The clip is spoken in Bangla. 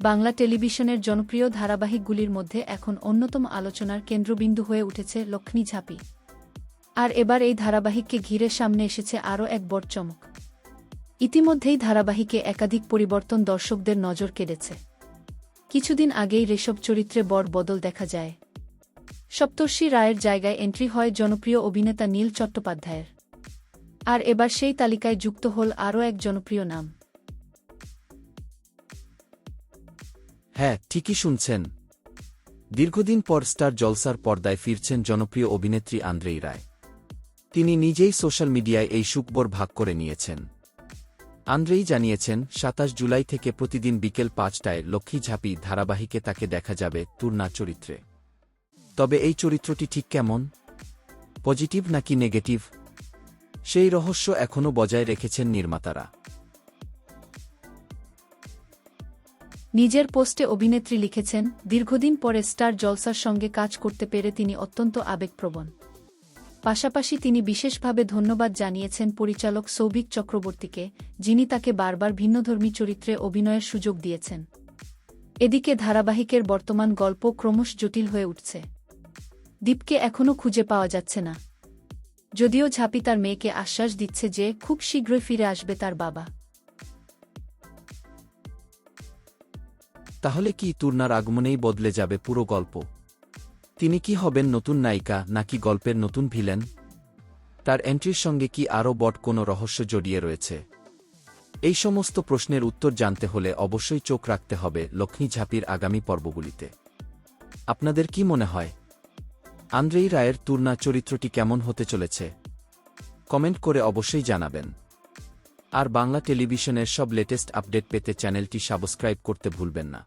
বাংলা টেলিভিশনের জনপ্রিয় ধারাবাহিকগুলির মধ্যে এখন অন্যতম আলোচনার কেন্দ্রবিন্দু হয়ে উঠেছে লক্ষ্মী ঝাঁপি। আর এবার এই ধারাবাহিককে ঘিরে সামনে এসেছে আরও এক বড় চমক। ইতিমধ্যেই ধারাবাহিকে একাধিক পরিবর্তন দর্শকদের নজর কেড়েছে। কিছুদিন আগেই ঋষভ চরিত্রে বড় বদল দেখা যায়। সপ্তর্ষি রায়ের জায়গায় এন্ট্রি হয় জনপ্রিয় অভিনেতা নীল চট্টোপাধ্যায়ের। আর এবার সেই তালিকায় যুক্ত হল আরও এক জনপ্রিয় নাম। হ্যাঁ, ঠিকই শুনছেন। দীর্ঘদিন পর স্টার জলসার পর্দায় ফিরছেন জনপ্রিয় অভিনেত্রী আন্দ্রেই রায়। তিনি নিজেই সোশ্যাল মিডিয়ায় এই সুখবর ভাগ করে নিয়েছেন। আন্দ্রেই জানিয়েছেন, ২৭ জুলাই থেকে প্রতিদিন বিকেল ৫টায় লক্ষ্মী ঝাঁপি ধারাবাহিকে তাকে দেখা যাবে তুর্না চরিত্রে। তবে এই চরিত্রটি ঠিক কেমন, পজিটিভ নাকি নেগেটিভ, সেই রহস্য এখনও বজায় রেখেছেন নির্মাতারা। নিজের পোস্টে অভিনেত্রী লিখেছেন, দীর্ঘদিন পরে স্টার জলসার সঙ্গে কাজ করতে পেরে তিনি অত্যন্ত আবেগপ্রবণ। পাশাপাশি তিনি বিশেষভাবে ধন্যবাদ জানিয়েছেন পরিচালক সৌভিক চক্রবর্তীকে, যিনি তাকে বারবার ভিন্নধর্মী চরিত্রে অভিনয়ের সুযোগ দিয়েছেন। এদিকে ধারাবাহিকের বর্তমান গল্প ক্রমশ জটিল হয়ে উঠছে। দীপকে এখনও খুঁজে পাওয়া যাচ্ছে না, যদিও ঝাঁপি তার মেয়েকে আশ্বাস দিচ্ছে যে খুব শীঘ্রই ফিরে আসবে তার বাবা। তাহলে কি তুর্নার আগমনেই বদলে যাবে পুরো গল্প? তিনি কি হবেন নতুন নায়িকা নাকি গল্পের নতুন ভিলেন? তার এন্ট্রির সঙ্গে কি আরও বড় কোনো রহস্য জড়িয়ে রয়েছে? এই সমস্ত প্রশ্নের উত্তর জানতে হলে অবশ্যই চোখ রাখতে হবে লক্ষ্মী ঝাঁপির আগামী পর্বগুলিতে। আপনাদের কি মনে হয়, আন্দ্রেই রায়ের তুর্না চরিত্রটি কেমন হতে চলেছে? কমেন্ট করে অবশ্যই জানাবেন। আর বাংলা টেলিভিশনের সব লেটেস্ট আপডেট পেতে চ্যানেলটি সাবস্ক্রাইব করতে ভুলবেন না।